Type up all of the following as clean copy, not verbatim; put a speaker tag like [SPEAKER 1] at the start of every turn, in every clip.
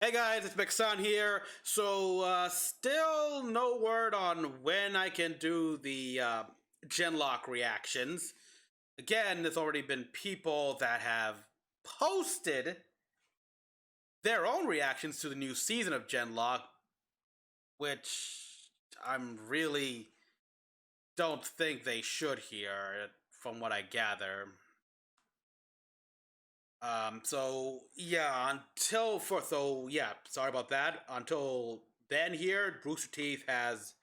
[SPEAKER 1] Hey guys, it's Mecha-san here. Still no word on when I can do the Genlock reactions. Again, there's already been people that have posted their own reactions to the new season of Genlock, which I'm really don't think they should here, from what I gather. Sorry about that. Until then, here, Rooster Teeth has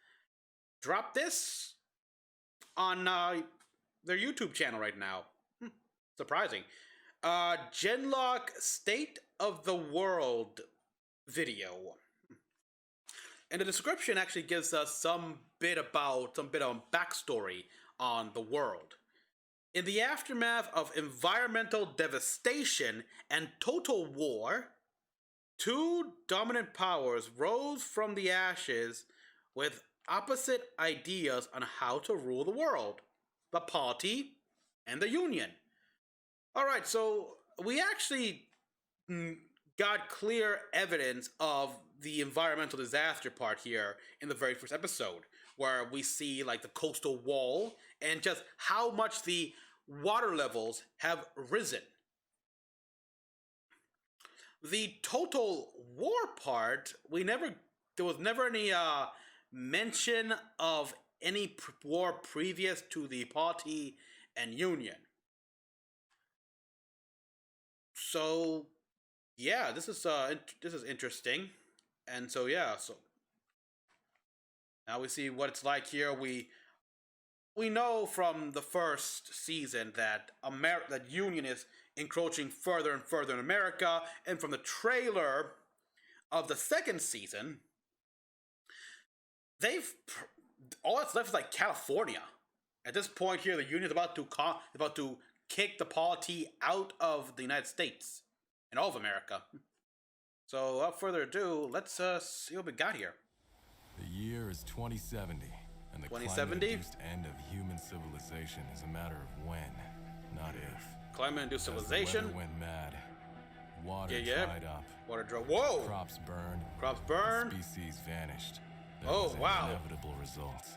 [SPEAKER 1] dropped this on their YouTube channel right now. Surprising. Genlock State of the World video. And the description actually gives us some bit of backstory on the world. In the aftermath of environmental devastation and total war, two dominant powers rose from the ashes with opposite ideas on how to rule the world: the Party and the Union. Alright, so we actually got clear evidence of the environmental disaster part here in the very first episode, where we see like the coastal wall and just how much the water levels have risen. The total war part, there was never any mention of any war previous to the Party and Union. So yeah, this is interesting. And so now we see what it's like here. We know from the first season that that Union is encroaching further and further in America, and from the trailer of the second season, they've all that's left is like California. At this point here, the Union is about to kick the Party out of the United States and all of America. So, without further ado, let's see what we got here.
[SPEAKER 2] The year is 2070, and the
[SPEAKER 1] 2070?
[SPEAKER 2] climate-induced end of human civilization is a matter of when, not if.
[SPEAKER 1] Climate-induced civilization?
[SPEAKER 2] As the weather went mad. Water
[SPEAKER 1] Yeah.
[SPEAKER 2] dried up.
[SPEAKER 1] Water dried. Whoa!
[SPEAKER 2] Crops burned.
[SPEAKER 1] Crops burned.
[SPEAKER 2] Species vanished. There
[SPEAKER 1] Oh,
[SPEAKER 2] was an
[SPEAKER 1] wow.
[SPEAKER 2] inevitable result.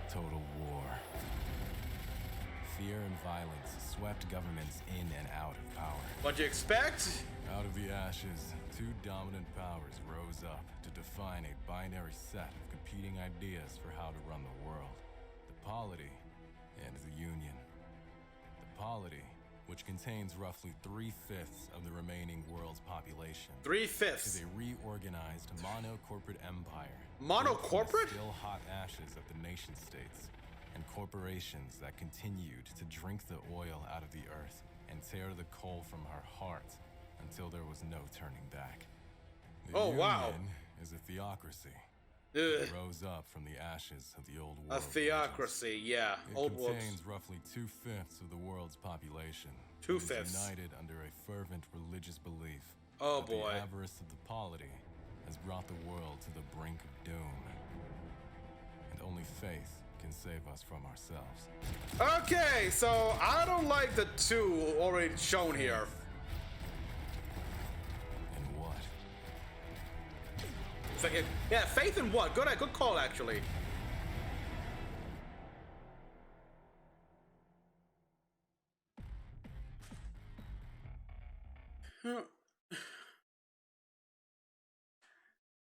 [SPEAKER 2] Total war. Fear and violence swept governments in and out of power.
[SPEAKER 1] What'd you expect?
[SPEAKER 2] Out of the ashes, two dominant powers rose up to define a binary set of competing ideas for how to run the world: the polity and the union. The polity, which contains roughly 3/5 of the remaining world's population,
[SPEAKER 1] 3/5.
[SPEAKER 2] is a reorganized mono-corporate empire.
[SPEAKER 1] Mono-corporate?
[SPEAKER 2] Still hot ashes of the nation states, and corporations that continued to drink the oil out of the earth and tear the coal from her heart until there was no turning back. The
[SPEAKER 1] Oh, wow.
[SPEAKER 2] Union is a theocracy.
[SPEAKER 1] Ugh.
[SPEAKER 2] It rose up from the ashes of the old world.
[SPEAKER 1] A theocracy, yeah.
[SPEAKER 2] It
[SPEAKER 1] Old world.
[SPEAKER 2] contains roughly 2/5 of the world's population.
[SPEAKER 1] 2/5.
[SPEAKER 2] It is united under a fervent religious belief.
[SPEAKER 1] Oh,
[SPEAKER 2] that
[SPEAKER 1] boy.
[SPEAKER 2] The avarice of the polity has brought the world to the brink of doom. And only faith can save us from ourselves.
[SPEAKER 1] Okay, so I don't like the two already shown here.
[SPEAKER 2] And what?
[SPEAKER 1] Yeah, faith in what? Good call, actually.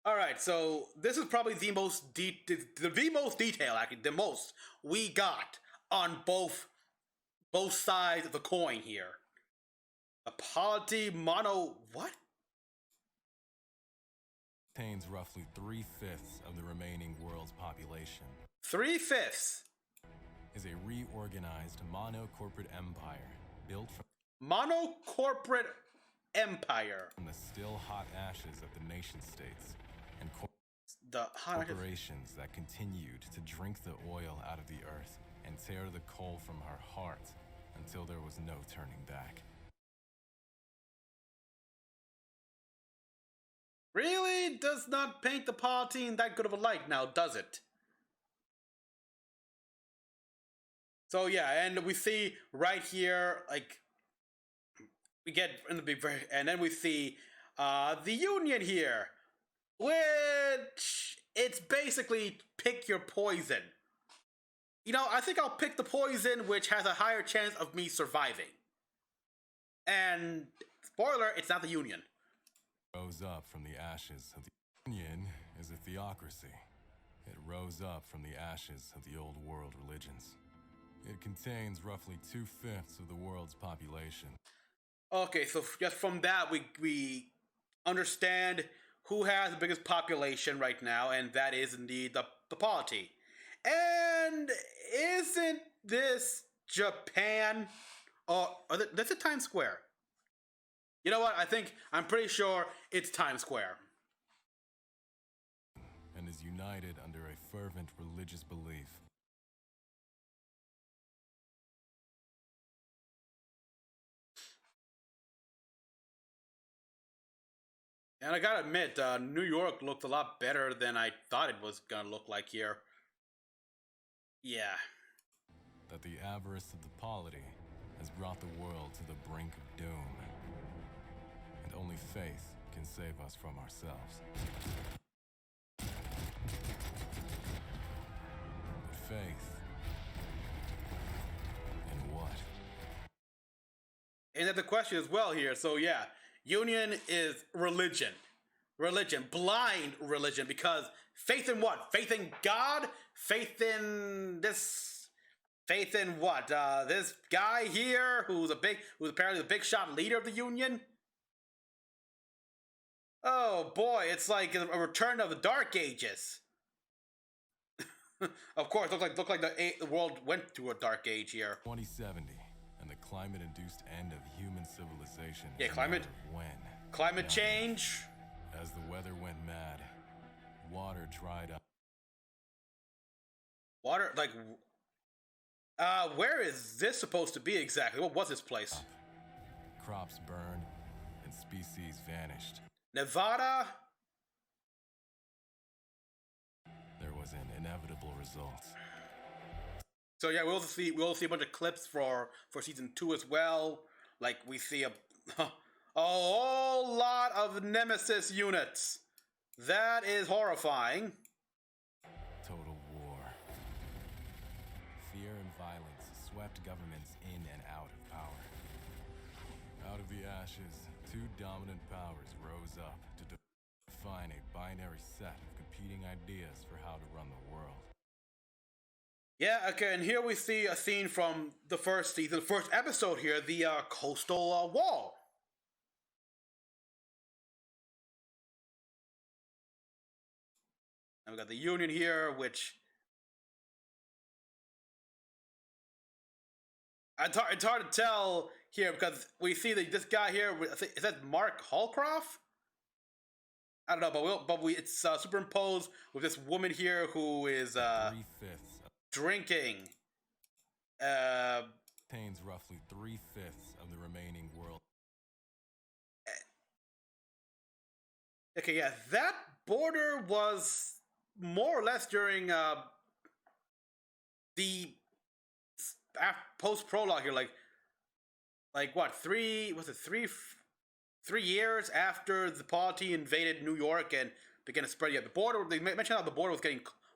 [SPEAKER 1] All right, so this is probably the most detail, actually, the most we got on both sides of the coin here. The polity mono what?
[SPEAKER 2] Contains roughly 3/5 of the remaining world's population.
[SPEAKER 1] 3/5
[SPEAKER 2] is a reorganized mono-corporate empire built from
[SPEAKER 1] mono-corporate empire.
[SPEAKER 2] From the still hot ashes of the nation states and
[SPEAKER 1] the
[SPEAKER 2] corporations that continued to drink the oil out of the earth and tear the coal from her heart until there was no turning back.
[SPEAKER 1] Really does not paint the Party in that good of a light now, does it? So yeah, and we see right here, like, we get in the big, and then we see the Union here, which it's basically pick your poison. You know, I think I'll pick the poison which has a higher chance of me surviving. And spoiler, it's not the Union.
[SPEAKER 2] Rose up from the ashes of the Union is a theocracy. It rose up from the ashes of the old world religions. It contains roughly 2/5 of the world's population.
[SPEAKER 1] Okay, so just from that, we understand who has the biggest population right now, and that is indeed the polity. And isn't this Japan? Or this is Times Square. You know what? I'm pretty sure it's Times Square.
[SPEAKER 2] And is united under a fervent religious belief.
[SPEAKER 1] And I gotta admit, New York looked a lot better than I thought it was gonna look like here. Yeah.
[SPEAKER 2] That the avarice of the polity has brought the world to the brink of doom. And only faith can save us from ourselves. But faith in what?
[SPEAKER 1] And then the question as well here. So yeah, Union is religion. Religion. Blind religion. Because faith in what? Faith in God? Faith in this... Faith in what? This guy here who's apparently the big shot leader of the Union? Oh boy, it's like a return of the Dark Ages. Of course, look like the world went through a dark age here.
[SPEAKER 2] 2070, and the climate-induced end of human civilization.
[SPEAKER 1] Yeah, climate.
[SPEAKER 2] When?
[SPEAKER 1] Climate change.
[SPEAKER 2] As the weather went mad, water dried up.
[SPEAKER 1] Water, like, where is this supposed to be exactly? What was this place?
[SPEAKER 2] Crops burned, and species vanished.
[SPEAKER 1] Nevada?
[SPEAKER 2] There was an inevitable result.
[SPEAKER 1] So yeah, we'll see a bunch of clips for season 2 as well. Like we see a whole lot of Nemesis units. That is horrifying.
[SPEAKER 2] Total war. Fear and violence swept governments in and out of power. Out of the ashes, 2 dominant powers rose up to define a binary set of competing ideas for how to run the world.
[SPEAKER 1] Yeah, okay, and here we see a scene from the first season, the first episode here, the coastal wall. And we got the Union here, which... It's hard to tell here because we see this guy here, is that Mark Holcroft? I don't know, but it's superimposed with this woman here who is
[SPEAKER 2] 3/5
[SPEAKER 1] drinking.
[SPEAKER 2] contains roughly 3/5 of the remaining world.
[SPEAKER 1] Okay, yeah, that border was more or less during the post prologue here, like what, 3 years after the polity invaded New York and began to spread. Yeah, the border. They mentioned how the border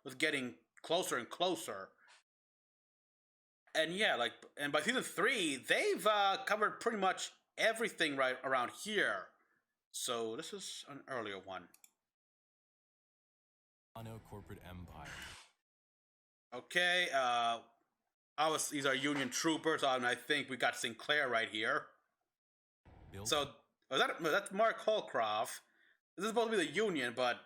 [SPEAKER 1] was getting closer and closer. And yeah, and by season 3, they've covered pretty much everything right around here. So this is an earlier one.
[SPEAKER 2] Corporate empire.
[SPEAKER 1] Okay, these are Union troopers, and I think we got Sinclair right here. So that's Mark Holcroft. This is supposed to be the Union, but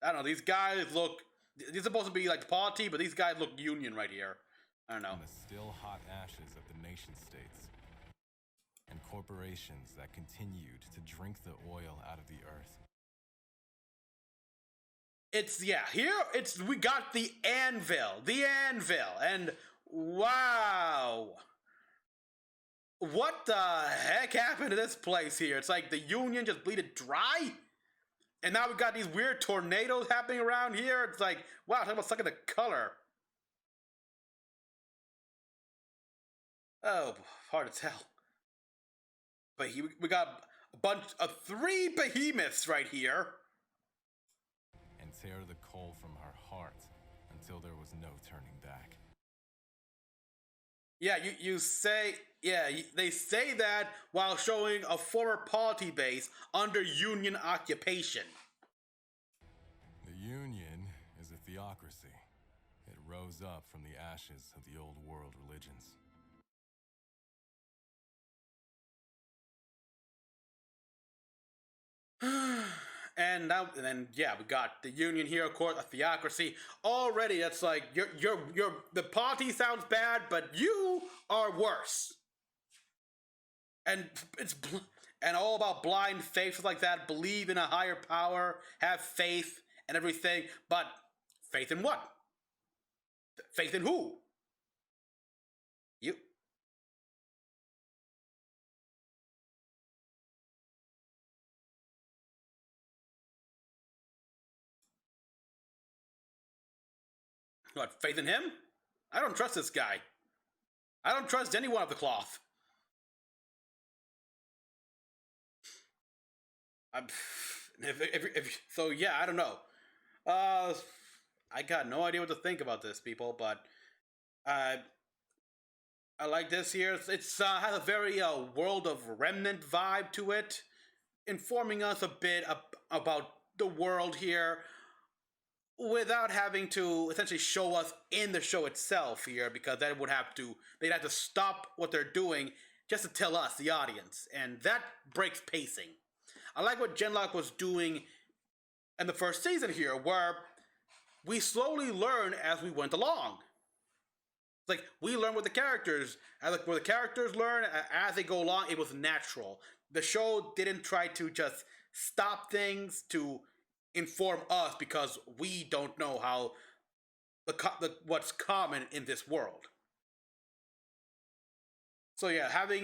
[SPEAKER 1] I don't know. These guys look. These are supposed to be like the polity, but these guys look Union right here. I don't know.
[SPEAKER 2] And the still hot ashes of the nation states and corporations that continued to drink the oil out of the earth.
[SPEAKER 1] We got the anvil, and wow, what the heck happened to this place here? It's like the Union just bleeded dry, and now we got these weird tornadoes happening around here. It's like, wow, talk about sucking the color. Oh, hard to tell. But we got a bunch of three behemoths right here.
[SPEAKER 2] And tear the coal from her heart until there was no turning back.
[SPEAKER 1] Yeah, you say, yeah, they say that while showing a former polity base under Union occupation.
[SPEAKER 2] The Union is a theocracy. It rose up from the ashes of the old world religions.
[SPEAKER 1] And then yeah, we got the Union here, of course, a theocracy. Already, it's like you're the party sounds bad, but you are worse. And it's and all about blind faith like that. Believe in a higher power, have faith and everything. But faith in what? Faith in who? You. What? Faith in him? I don't trust this guy. I don't trust anyone of the cloth. I'm, so yeah, I don't know. Uh, I got no idea what to think about this, people. But uh, I like this here. It's has a very world of Remnant vibe to it, informing us a bit about the world here, without having to essentially show us in the show itself here, because that would have to they'd have to stop what they're doing just to tell us, the audience, and that breaks pacing. I like what Genlock was doing in the first season here, where we slowly learn as we went along. Like we learn with the characters, as like where the characters learn as they go along. It was natural. The show didn't try to just stop things to inform us because we don't know how what's common in this world. So yeah, having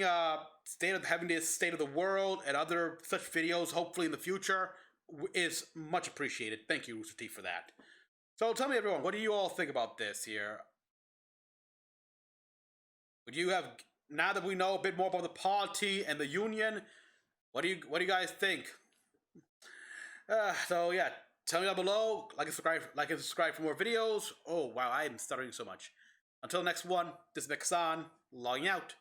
[SPEAKER 1] this state of the world and other such videos, hopefully in the future, is much appreciated. Thank you, Rooster Teeth, for that. So tell me, everyone, what do you all think about this here? Would you have, now that we know a bit more about the polity and the Union, what do you guys think? So yeah, tell me down below. Like and subscribe for more videos. Oh wow, I am stuttering so much. Until the next one, this is Mecha-san, logging out.